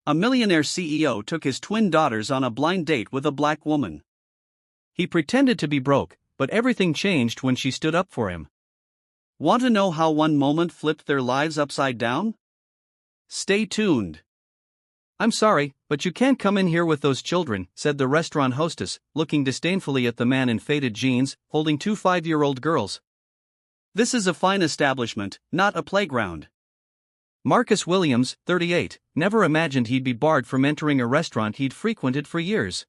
A millionaire CEO took his twin daughters on a blind date with a black woman. He pretended to be broke, but everything changed when she stood up for him. Want to know how one moment flipped their lives upside down? Stay tuned. "I'm sorry, but you can't come in here with those children," said the restaurant hostess, looking disdainfully at the man in faded jeans, holding two 5-year-old girls. This is a fine establishment, not a playground. Marcus Williams, 38, never imagined he'd be barred from entering a restaurant he'd frequented for years.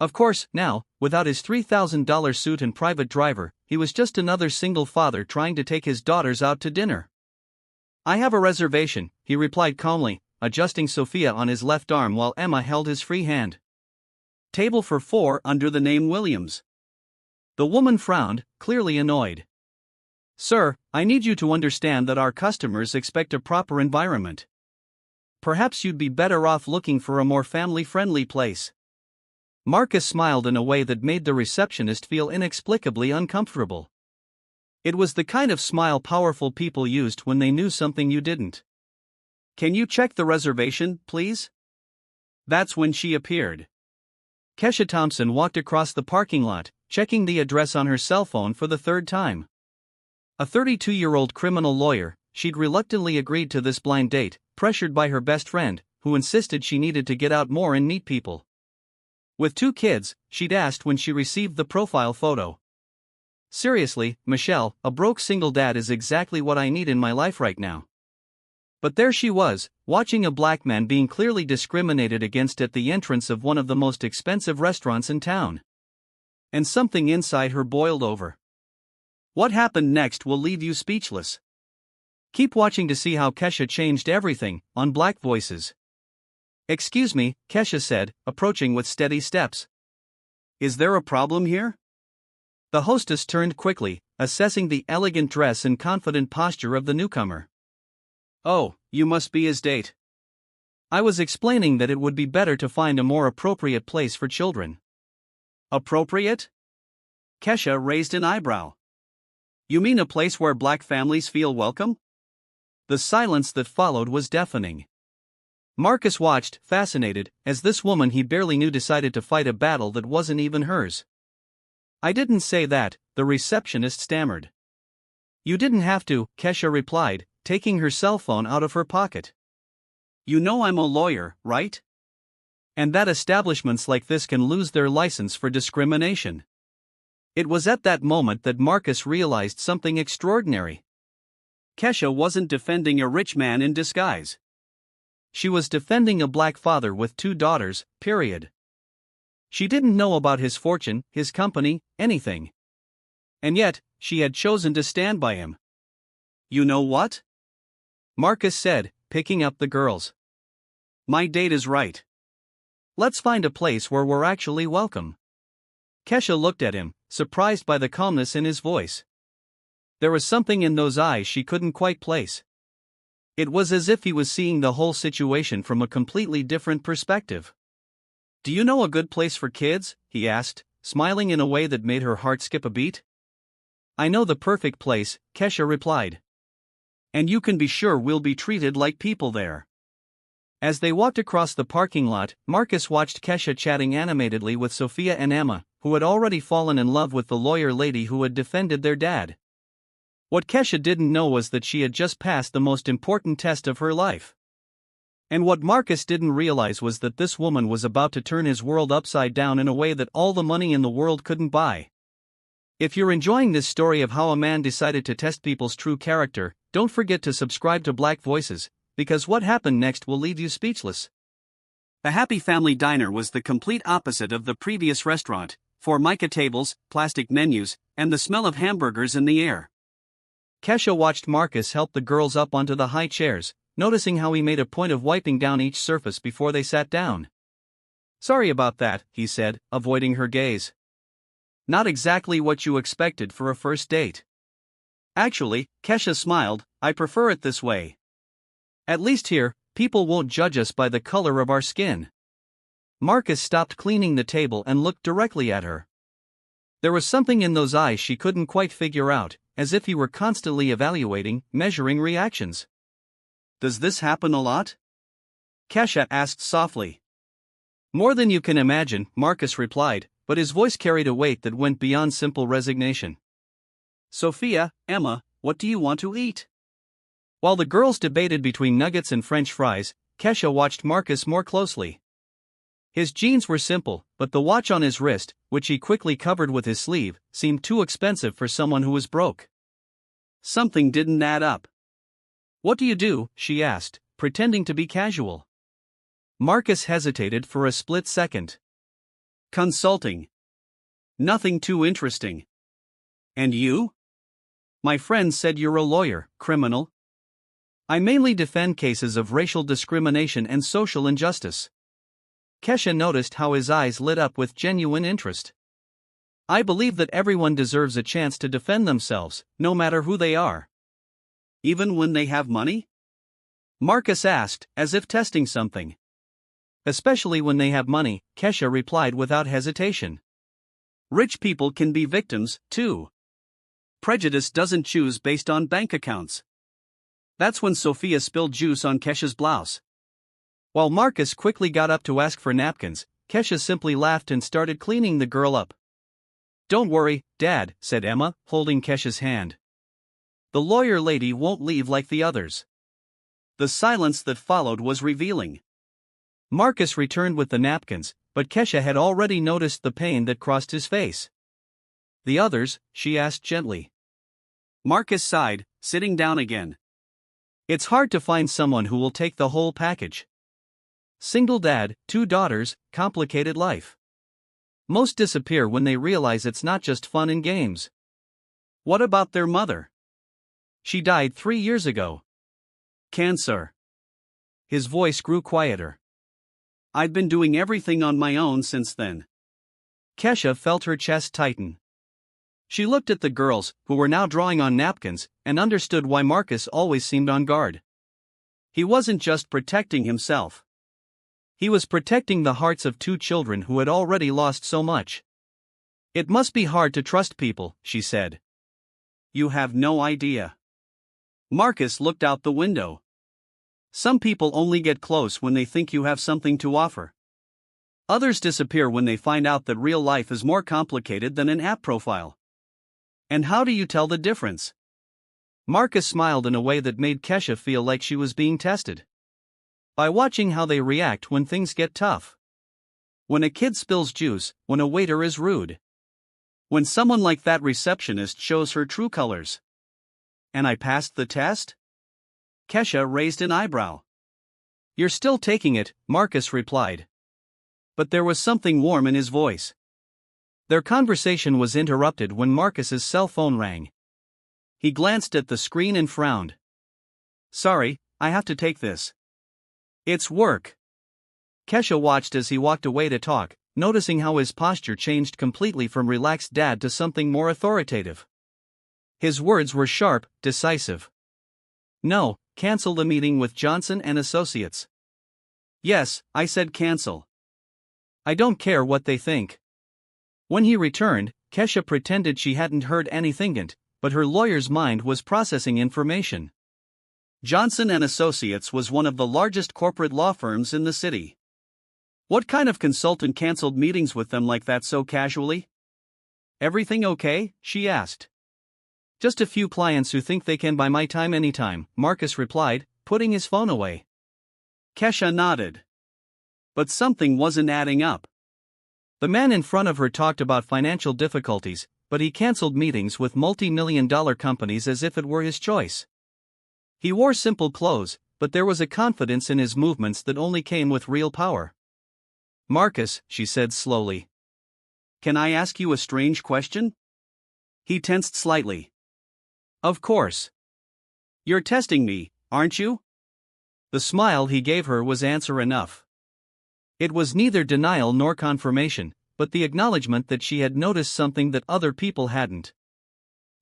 Of course, now, without his $3,000 suit and private driver, he was just another single father trying to take his daughters out to dinner. "I have a reservation," he replied calmly, adjusting Sophia on his left arm while Emma held his free hand. Table for 4 under the name Williams. The woman frowned, clearly annoyed. "Sir, I need you to understand that our customers expect a proper environment. Perhaps you'd be better off looking for a more family-friendly place." Marcus smiled in a way that made the receptionist feel inexplicably uncomfortable. It was the kind of smile powerful people used when they knew something you didn't. "Can you check the reservation, please?" That's when she appeared. Kesha Thompson walked across the parking lot, checking the address on her cell phone for the third time. A 32-year-old criminal lawyer, she'd reluctantly agreed to this blind date, pressured by her best friend, who insisted she needed to get out more and meet people. With 2 kids, she'd asked when she received the profile photo. "Seriously, Michelle, a broke single dad is exactly what I need in my life right now." But there she was, watching a black man being clearly discriminated against at the entrance of one of the most expensive restaurants in town. And something inside her boiled over. What happened next will leave you speechless. Keep watching to see how Kesha changed everything, on Black Voices. "Excuse me," Kesha said, approaching with steady steps. "Is there a problem here?" The hostess turned quickly, assessing the elegant dress and confident posture of the newcomer. "Oh, you must be his date." "I was explaining that it would be better to find a more appropriate place for children." "Appropriate?" Kesha raised an eyebrow. "You mean a place where black families feel welcome?" The silence that followed was deafening. Marcus watched, fascinated, as this woman he barely knew decided to fight a battle that wasn't even hers. "I didn't say that," the receptionist stammered. "You didn't have to," Kesha replied, taking her cell phone out of her pocket. "You know I'm a lawyer, right? And that establishments like this can lose their license for discrimination." It was at that moment that Marcus realized something extraordinary. Kesha wasn't defending a rich man in disguise. She was defending a black father with 2 daughters, period. She didn't know about his fortune, his company, anything. And yet, she had chosen to stand by him. "You know what?" Marcus said, picking up the girls. "My date is right. Let's find a place where we're actually welcome." Kesha looked at him, surprised by the calmness in his voice. There was something in those eyes she couldn't quite place. It was as if he was seeing the whole situation from a completely different perspective. "Do you know a good place for kids?" he asked, smiling in a way that made her heart skip a beat. "I know the perfect place," Kesha replied. "And you can be sure we'll be treated like people there." As they walked across the parking lot, Marcus watched Kesha chatting animatedly with Sophia and Emma, who had already fallen in love with the lawyer lady who had defended their dad. What Kesha didn't know was that she had just passed the most important test of her life. And what Marcus didn't realize was that this woman was about to turn his world upside down in a way that all the money in the world couldn't buy. If you're enjoying this story of how a man decided to test people's true character, don't forget to subscribe to Black Voices, because what happened next will leave you speechless. The Happy Family Diner was the complete opposite of the previous restaurant: Formica tables, plastic menus, and the smell of hamburgers in the air. Kesha watched Marcus help the girls up onto the high chairs, noticing how he made a point of wiping down each surface before they sat down. "Sorry about that," he said, avoiding her gaze. "Not exactly what you expected for a first date." "Actually," Kesha smiled, "I prefer it this way. At least here, people won't judge us by the color of our skin." Marcus stopped cleaning the table and looked directly at her. There was something in those eyes she couldn't quite figure out, as if he were constantly evaluating, measuring reactions. "Does this happen a lot?" Kesha asked softly. More than you can imagine, Marcus replied, but his voice carried a weight that went beyond simple resignation. Sophia, Emma, what do you want to eat? While the girls debated between nuggets and French fries, Kesha watched Marcus more closely. His jeans were simple, but the watch on his wrist, which he quickly covered with his sleeve, seemed too expensive for someone who was broke. Something didn't add up. What do you do? She asked, pretending to be casual. Marcus hesitated for a split second. Consulting. Nothing too interesting. And you? My friend said you're a lawyer, criminal. I mainly defend cases of racial discrimination and social injustice. Kesha noticed how his eyes lit up with genuine interest. I believe that everyone deserves a chance to defend themselves, no matter who they are. Even when they have money? Marcus asked, as if testing something. Especially when they have money, Kesha replied without hesitation. Rich people can be victims, too. Prejudice doesn't choose based on bank accounts. That's when Sophia spilled juice on Kesha's blouse. While Marcus quickly got up to ask for napkins, Kesha simply laughed and started cleaning the girl up. Don't worry, Dad, said Emma, holding Kesha's hand. The lawyer lady won't leave like the others. The silence that followed was revealing. Marcus returned with the napkins, but Kesha had already noticed the pain that crossed his face. The others? She asked gently. Marcus sighed, sitting down again. It's hard to find someone who will take the whole package. Single dad, 2 daughters, complicated life. Most disappear when they realize it's not just fun and games. What about their mother? She died 3 years ago. Cancer. His voice grew quieter. I've been doing everything on my own since then. Kesha felt her chest tighten. She looked at the girls, who were now drawing on napkins, and understood why Marcus always seemed on guard. He wasn't just protecting himself. He was protecting the hearts of 2 children who had already lost so much. It must be hard to trust people, she said. You have no idea. Marcus looked out the window. Some people only get close when they think you have something to offer. Others disappear when they find out that real life is more complicated than an app profile. And how do you tell the difference? Marcus smiled in a way that made Kesha feel like she was being tested. By watching how they react when things get tough. When a kid spills juice, when a waiter is rude. When someone like that receptionist shows her true colors. And I passed the test? Kesha raised an eyebrow. You're still taking it, Marcus replied. But there was something warm in his voice. Their conversation was interrupted when Marcus's cell phone rang. He glanced at the screen and frowned. Sorry, I have to take this. It's work. Kesha watched as he walked away to talk, noticing how his posture changed completely from relaxed dad to something more authoritative. His words were sharp, decisive. No, cancel the meeting with Johnson and Associates. Yes, I said cancel. I don't care what they think. When he returned, Kesha pretended she hadn't heard anything, but her lawyer's mind was processing information. Johnson and Associates was one of the largest corporate law firms in the city. What kind of consultant canceled meetings with them like that so casually? Everything okay? She asked. Just a few clients who think they can buy my time anytime, Marcus replied, putting his phone away. Kesha nodded. But something wasn't adding up. The man in front of her talked about financial difficulties, but he canceled meetings with multi-million-dollar companies as if it were his choice. He wore simple clothes, but there was a confidence in his movements that only came with real power. Marcus, she said slowly. Can I ask you a strange question? He tensed slightly. Of course. You're testing me, aren't you? The smile he gave her was answer enough. It was neither denial nor confirmation, but the acknowledgement that she had noticed something that other people hadn't.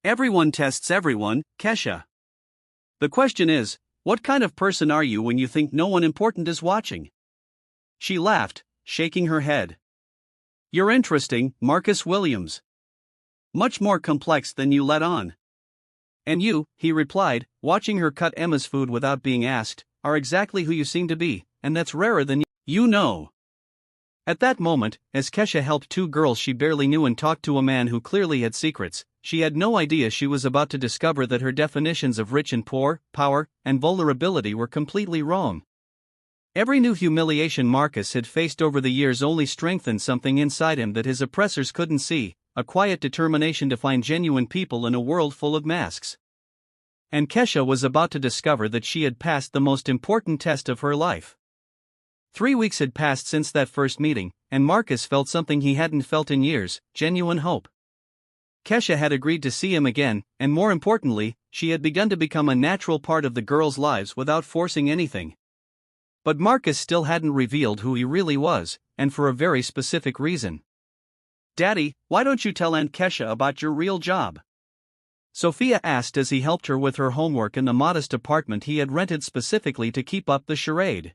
Everyone tests everyone, Kesha. The question is, what kind of person are you when you think no one important is watching? She laughed, shaking her head. You're interesting, Marcus Williams. Much more complex than you let on. And you, he replied, watching her cut Emma's food without being asked, are exactly who you seem to be, and that's rarer than you know. At that moment, as Kesha helped two girls she barely knew and talked to a man who clearly had secrets, she had no idea she was about to discover that her definitions of rich and poor, power, and vulnerability were completely wrong. Every new humiliation Marcus had faced over the years only strengthened something inside him that his oppressors couldn't see, a quiet determination to find genuine people in a world full of masks. And Kesha was about to discover that she had passed the most important test of her life. 3 weeks had passed since that first meeting, and Marcus felt something he hadn't felt in years, genuine hope. Kesha had agreed to see him again, and more importantly, she had begun to become a natural part of the girls' lives without forcing anything. But Marcus still hadn't revealed who he really was, and for a very specific reason. "Daddy, why don't you tell Aunt Kesha about your real job?" Sophia asked as he helped her with her homework in the modest apartment he had rented specifically to keep up the charade.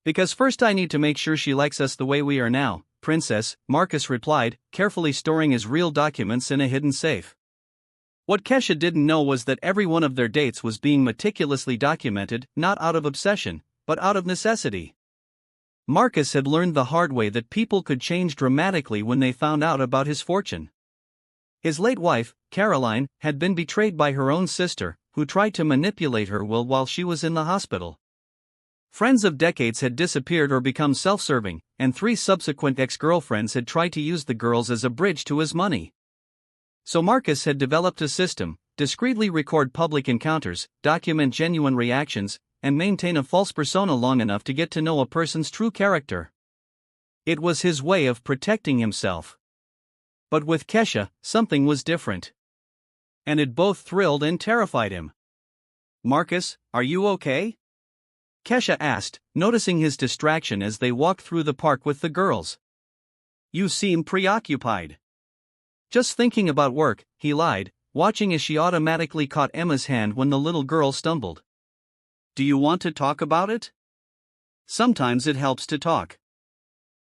"Because first I need to make sure she likes us the way we are now, Princess," Marcus replied, carefully storing his real documents in a hidden safe. What Kesha didn't know was that every one of their dates was being meticulously documented, not out of obsession, but out of necessity. Marcus had learned the hard way that people could change dramatically when they found out about his fortune. His late wife, Caroline, had been betrayed by her own sister, who tried to manipulate her will while she was in the hospital. Friends of decades had disappeared or become self-serving, and 3 subsequent ex-girlfriends had tried to use the girls as a bridge to his money. So Marcus had developed a system: discreetly record public encounters, document genuine reactions, and maintain a false persona long enough to get to know a person's true character. It was his way of protecting himself. But with Kesha, something was different. And it both thrilled and terrified him. "Marcus, are you okay?" Kesha asked, noticing his distraction as they walked through the park with the girls. "You seem preoccupied." "Just thinking about work," he lied, watching as she automatically caught Emma's hand when the little girl stumbled. "Do you want to talk about it?" "Sometimes it helps to talk."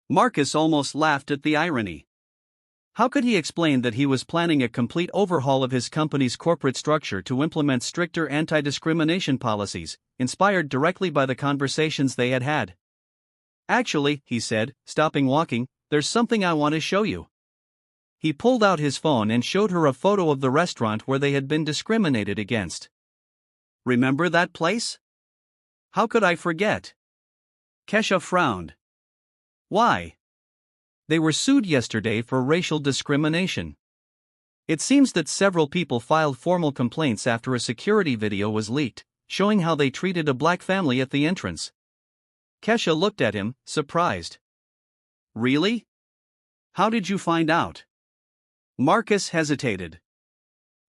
Marcus almost laughed at the irony. How could he explain that he was planning a complete overhaul of his company's corporate structure to implement stricter anti-discrimination policies, inspired directly by the conversations they had had? "Actually," he said, stopping walking, "there's something I want to show you." He pulled out his phone and showed her a photo of the restaurant where they had been discriminated against. "Remember that place?" "How could I forget?" Kesha frowned. "Why?" "They were sued yesterday for racial discrimination. It seems that several people filed formal complaints after a security video was leaked, showing how they treated a black family at the entrance." Kesha looked at him, surprised. "Really? How did you find out?" Marcus hesitated.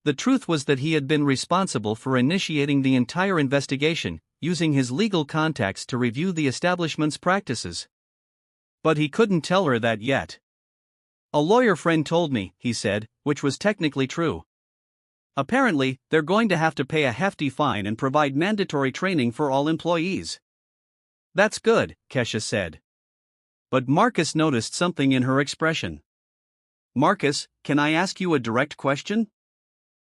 The truth was that he had been responsible for initiating the entire investigation, using his legal contacts to review the establishment's practices. But he couldn't tell her that yet. "A lawyer friend told me," he said, which was technically true. "Apparently, they're going to have to pay a hefty fine and provide mandatory training for all employees." "That's good," Kesha said. But Marcus noticed something in her expression. "Marcus, can I ask you a direct question?"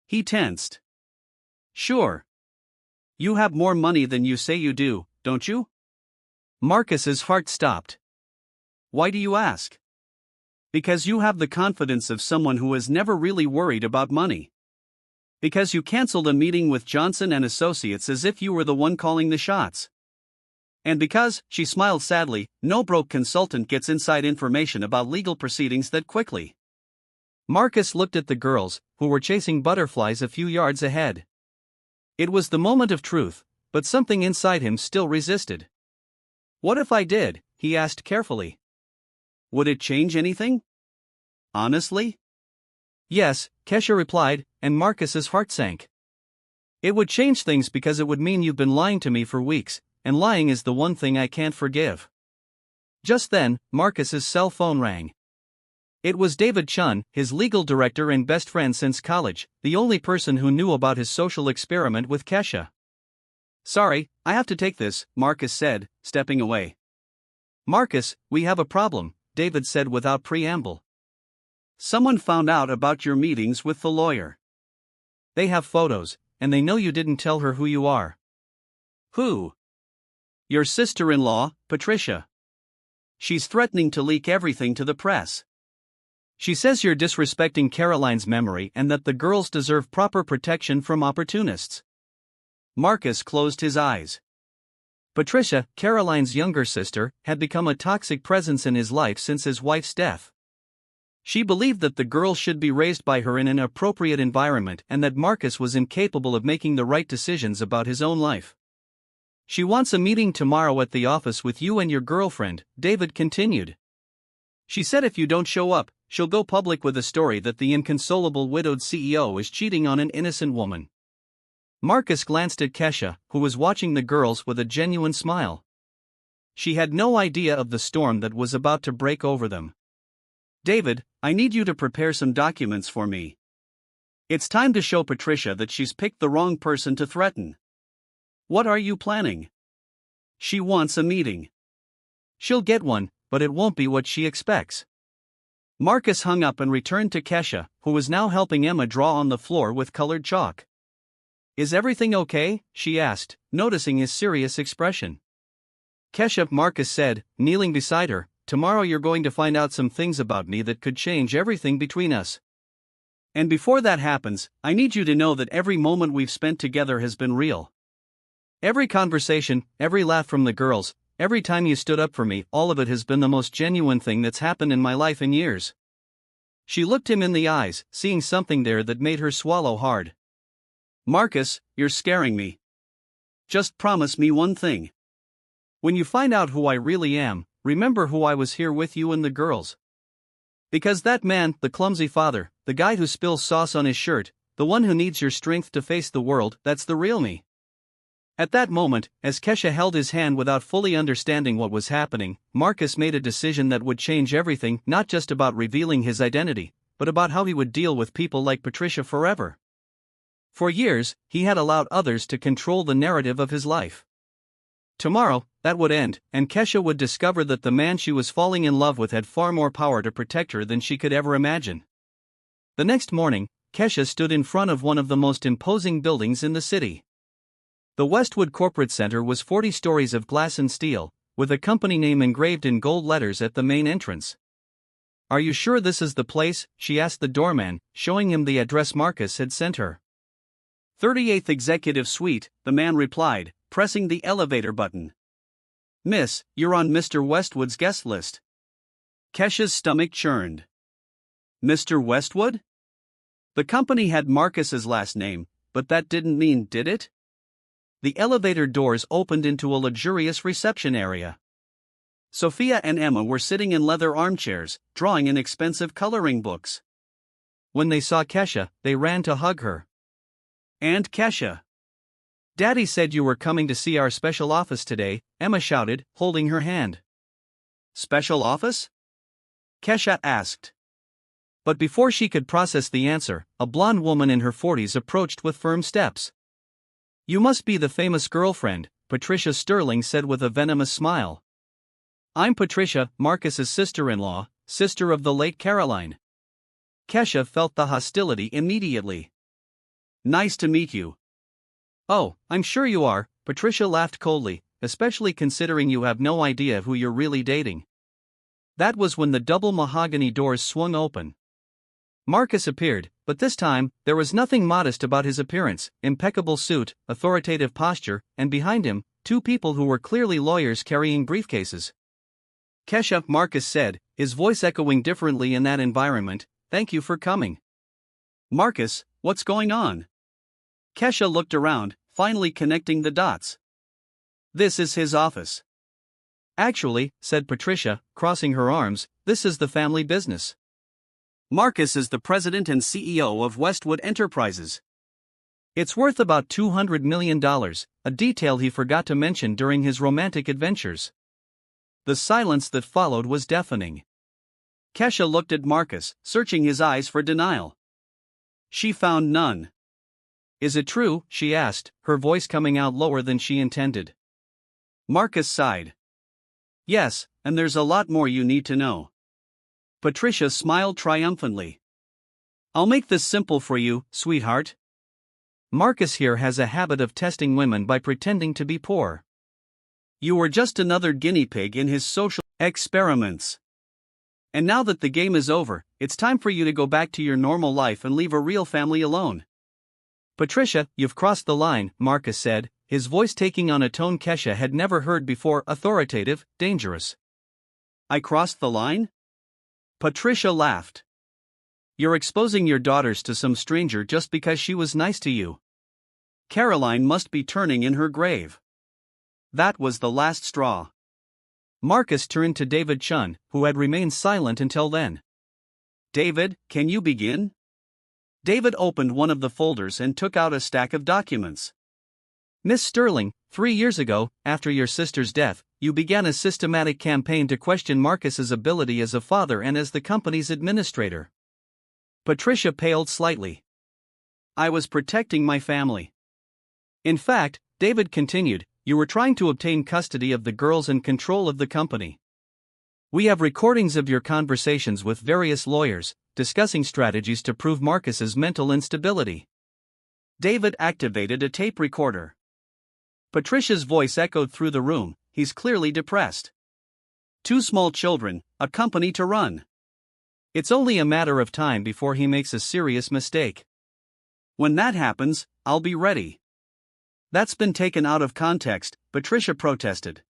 He tensed. "Sure. You have more money than you say you do, don't you?" Marcus's heart stopped. "Why do you ask?" "Because you have the confidence of someone who has never really worried about money. Because you canceled a meeting with Johnson and Associates as if you were the one calling the shots. And because," she smiled sadly, "no broke consultant gets inside information about legal proceedings that quickly." Marcus looked at the girls, who were chasing butterflies a few yards ahead. It was the moment of truth, but something inside him still resisted. "What if I did?" he asked carefully. "Would it change anything? Honestly?" "Yes," Kesha replied, and Marcus's heart sank. "It would change things because it would mean you've been lying to me for weeks, and lying is the one thing I can't forgive." Just then, Marcus's cell phone rang. It was David Chun, his legal director and best friend since college, the only person who knew about his social experiment with Kesha. "Sorry, I have to take this," Marcus said, stepping away. "Marcus, we have a problem," David said without preamble. "Someone found out about your meetings with the lawyer. They have photos, and they know you didn't tell her who you are." "Who?" Your sister-in-law, Patricia. She's threatening to leak everything to the press. She says you're disrespecting Caroline's memory and that the girls deserve proper protection from opportunists. Marcus closed his eyes. Patricia, Caroline's younger sister, had become a toxic presence in his life since his wife's death. She believed that the girls should be raised by her in an appropriate environment and that Marcus was incapable of making the right decisions about his own life. She wants a meeting tomorrow at the office with you and your girlfriend, David continued. She said if you don't show up, she'll go public with a story that the inconsolable widowed CEO is cheating on an innocent woman. Marcus glanced at Kesha, who was watching the girls with a genuine smile. She had no idea of the storm that was about to break over them. David, I need you to prepare some documents for me. It's time to show Patricia that she's picked the wrong person to threaten. What are you planning? She wants a meeting. She'll get one, but it won't be what she expects. Marcus hung up and returned to Kesha, who was now helping Emma draw on the floor with colored chalk. Is everything okay? She asked, noticing his serious expression. Kesha, Marcus said, kneeling beside her, tomorrow you're going to find out some things about me that could change everything between us. And before that happens, I need you to know that every moment we've spent together has been real. Every conversation, every laugh from the girls, every time you stood up for me, all of it has been the most genuine thing that's happened in my life in years. She looked him in the eyes, seeing something there that made her swallow hard. Marcus, you're scaring me. Just promise me one thing. When you find out who I really am, remember who I was here with you and the girls. Because that man, the clumsy father, the guy who spills sauce on his shirt, the one who needs your strength to face the world, that's the real me. At that moment, as Kesha held his hand without fully understanding what was happening, Marcus made a decision that would change everything, not just about revealing his identity, but about how he would deal with people like Patricia forever. For years, he had allowed others to control the narrative of his life. Tomorrow, that would end, and Kesha would discover that the man she was falling in love with had far more power to protect her than she could ever imagine. The next morning, Kesha stood in front of one of the most imposing buildings in the city. The Westwood Corporate Center was 40 stories of glass and steel, with a company name engraved in gold letters at the main entrance. Are you sure this is the place? She asked the doorman, showing him the address Marcus had sent her. 38th Executive Suite, the man replied, pressing the elevator button. Miss, you're on Mr. Westwood's guest list. Kesha's stomach churned. Mr. Westwood? The company had Marcus's last name, but that didn't mean, did it? The elevator doors opened into a luxurious reception area. Sophia and Emma were sitting in leather armchairs, drawing in expensive coloring books. When they saw Kesha, they ran to hug her. Aunt Kesha. Daddy said you were coming to see our special office today, Emma shouted, holding her hand. Special office? Kesha asked. But before she could process the answer, a blonde woman in her 40s approached with firm steps. You must be the famous girlfriend, Patricia Sterling said with a venomous smile. I'm Patricia, Marcus's sister-in-law, sister of the late Caroline. Kesha felt the hostility immediately. Nice to meet you. Oh, I'm sure you are, Patricia laughed coldly, especially considering you have no idea who you're really dating. That was when the double mahogany doors swung open. Marcus appeared, but this time, there was nothing modest about his appearance: impeccable suit, authoritative posture, and behind him, two people who were clearly lawyers carrying briefcases. Kesha, Marcus said, his voice echoing differently in that environment, thank you for coming. Marcus, what's going on? Kesha looked around, finally connecting the dots. This is his office. Actually, said Patricia, crossing her arms, this is the family business. Marcus is the president and CEO of Westwood Enterprises. It's worth about $200 million, a detail he forgot to mention during his romantic adventures. The silence that followed was deafening. Kesha looked at Marcus, searching his eyes for denial. She found none. Is it true? She asked, her voice coming out lower than she intended. Marcus sighed. Yes, and there's a lot more you need to know. Patricia smiled triumphantly. I'll make this simple for you, sweetheart. Marcus here has a habit of testing women by pretending to be poor. You were just another guinea pig in his social experiments. And now that the game is over, it's time for you to go back to your normal life and leave a real family alone. Patricia, you've crossed the line, Marcus said, his voice taking on a tone Kesha had never heard before, authoritative, dangerous. I crossed the line? Patricia laughed. You're exposing your daughters to some stranger just because she was nice to you. Caroline must be turning in her grave. That was the last straw. Marcus turned to David Chun, who had remained silent until then. David, can you begin? David opened one of the folders and took out a stack of documents. Miss Sterling, 3 years ago, after your sister's death, you began a systematic campaign to question Marcus's ability as a father and as the company's administrator. Patricia paled slightly. I was protecting my family. In fact, David continued, you were trying to obtain custody of the girls and control of the company. We have recordings of your conversations with various lawyers, discussing strategies to prove Marcus's mental instability. David activated a tape recorder. Patricia's voice echoed through the room, he's clearly depressed. 2 small children, a company to run. It's only a matter of time before he makes a serious mistake. When that happens, I'll be ready. That's been taken out of context, Patricia protested.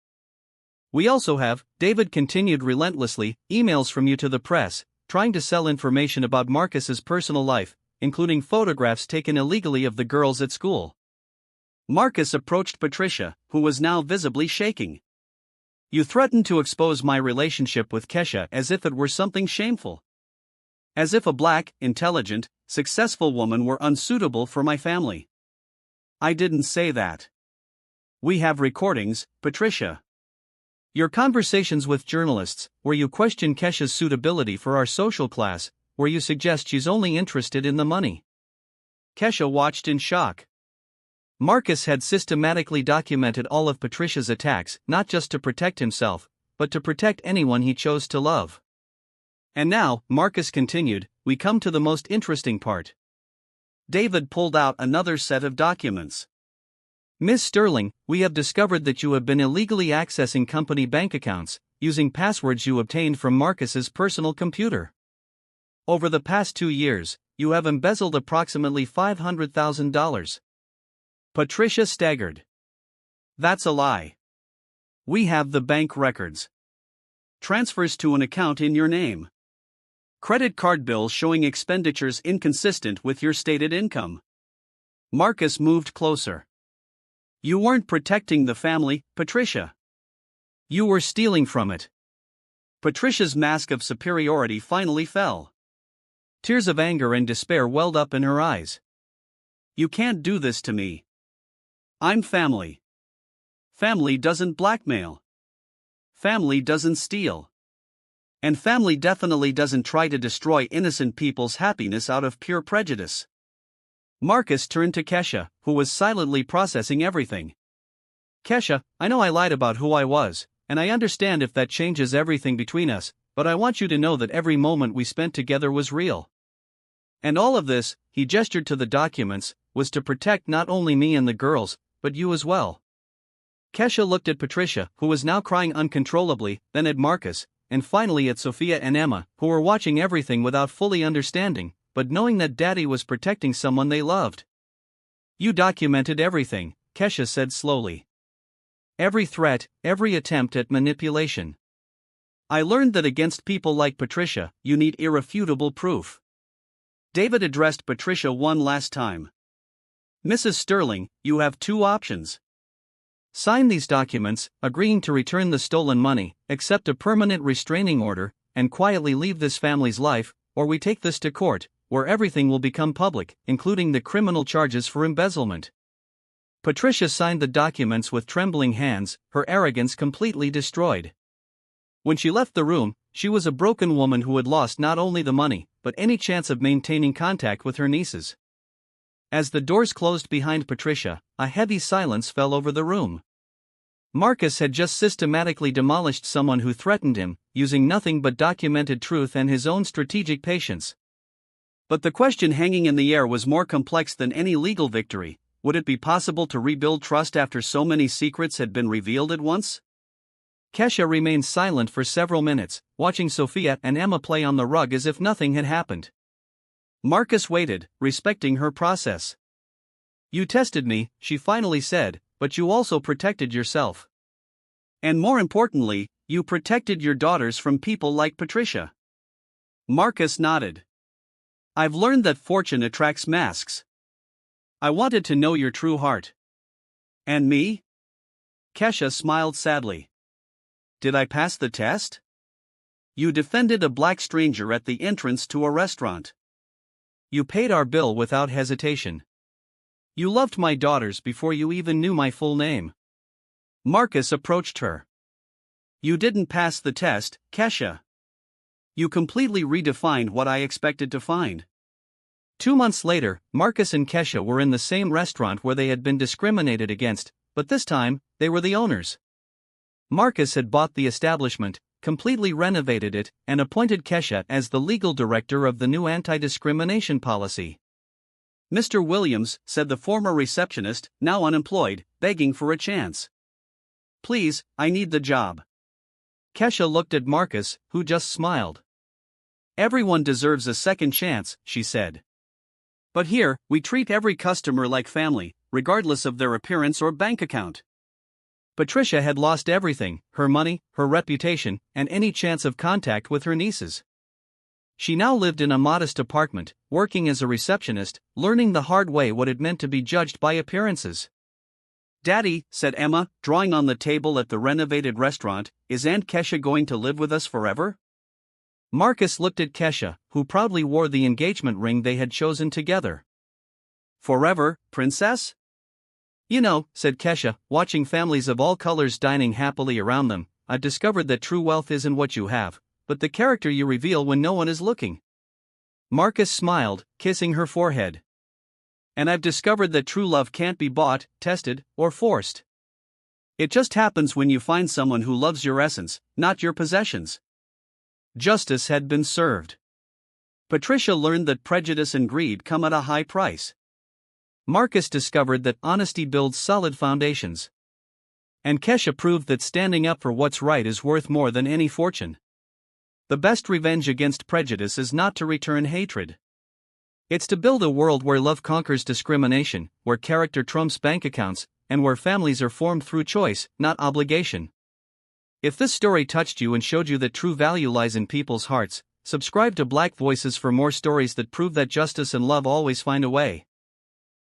We also have, David continued relentlessly, emails from you to the press, trying to sell information about Marcus's personal life, including photographs taken illegally of the girls at school. Marcus approached Patricia, who was now visibly shaking. You threatened to expose my relationship with Kesha as if it were something shameful. As if a black, intelligent, successful woman were unsuitable for my family. I didn't say that. We have recordings, Patricia. Your conversations with journalists, where you question Kesha's suitability for our social class, where you suggest she's only interested in the money. Kesha watched in shock. Marcus had systematically documented all of Patricia's attacks, not just to protect himself, but to protect anyone he chose to love. And now, Marcus continued, we come to the most interesting part. David pulled out another set of documents. Miss Sterling, we have discovered that you have been illegally accessing company bank accounts, using passwords you obtained from Marcus's personal computer. Over the past 2 years, you have embezzled approximately $500,000. Patricia staggered. That's a lie. We have the bank records. Transfers to an account in your name. Credit card bills showing expenditures inconsistent with your stated income. Marcus moved closer. You weren't protecting the family, Patricia. You were stealing from it. Patricia's mask of superiority finally fell. Tears of anger and despair welled up in her eyes. You can't do this to me. I'm family. Family doesn't blackmail. Family doesn't steal. And family definitely doesn't try to destroy innocent people's happiness out of pure prejudice. Marcus turned to Kesha, who was silently processing everything. Kesha, I know I lied about who I was, and I understand if that changes everything between us, but I want you to know that every moment we spent together was real. And all of this, he gestured to the documents, was to protect not only me and the girls, but you as well. Kesha looked at Patricia, who was now crying uncontrollably, then at Marcus, and finally at Sophia and Emma, who were watching everything without fully understanding, but knowing that Daddy was protecting someone they loved. You documented everything, Kesha said slowly. Every threat, every attempt at manipulation. I learned that against people like Patricia, you need irrefutable proof. David addressed Patricia one last time. Mrs. Sterling, you have 2 options. Sign these documents, agreeing to return the stolen money, accept a permanent restraining order, and quietly leave this family's life, or we take this to court, where everything will become public, including the criminal charges for embezzlement. Patricia signed the documents with trembling hands, her arrogance completely destroyed. When she left the room, she was a broken woman who had lost not only the money, but any chance of maintaining contact with her nieces. As the doors closed behind Patricia, a heavy silence fell over the room. Marcus had just systematically demolished someone who threatened him, using nothing but documented truth and his own strategic patience. But the question hanging in the air was more complex than any legal victory. would it be possible to rebuild trust after so many secrets had been revealed at once? Kesha remained silent for several minutes, watching Sophia and Emma play on the rug as if nothing had happened. Marcus waited, respecting her process. You tested me, she finally said, but you also protected yourself. And more importantly, you protected your daughters from people like Patricia. Marcus nodded. I've learned that fortune attracts masks. I wanted to know your true heart. And me? Kesha smiled sadly. Did I pass the test? You defended a black stranger at the entrance to a restaurant. You paid our bill without hesitation. You loved my daughters before you even knew my full name. Marcus approached her. You didn't pass the test, Kesha. You completely redefined what I expected to find. 2 months later, Marcus and Kesha were in the same restaurant where they had been discriminated against, but this time, they were the owners. Marcus had bought the establishment, completely renovated it, and appointed Kesha as the legal director of the new anti-discrimination policy. Mr. Williams, said the former receptionist, now unemployed, begging for a chance. Please, I need the job. Kesha looked at Marcus, who just smiled. Everyone deserves a second chance, she said. But here, we treat every customer like family, regardless of their appearance or bank account. Patricia had lost everything, her money, her reputation, and any chance of contact with her nieces. She now lived in a modest apartment, working as a receptionist, learning the hard way what it meant to be judged by appearances. Daddy, said Emma, drawing on the table at the renovated restaurant, is Aunt Kesha going to live with us forever? Marcus looked at Kesha, who proudly wore the engagement ring they had chosen together. Forever, princess? You know, said Kesha, watching families of all colors dining happily around them, I've discovered that true wealth isn't what you have, but the character you reveal when no one is looking. Marcus smiled, kissing her forehead. And I've discovered that true love can't be bought, tested, or forced. It just happens when you find someone who loves your essence, not your possessions. Justice had been served. Patricia learned that prejudice and greed come at a high price. Marcus discovered that honesty builds solid foundations. And Kesha proved that standing up for what's right is worth more than any fortune. The best revenge against prejudice is not to return hatred. It's to build a world where love conquers discrimination, where character trumps bank accounts, and where families are formed through choice, not obligation. If this story touched you and showed you that true value lies in people's hearts, subscribe to Black Voices for more stories that prove that justice and love always find a way.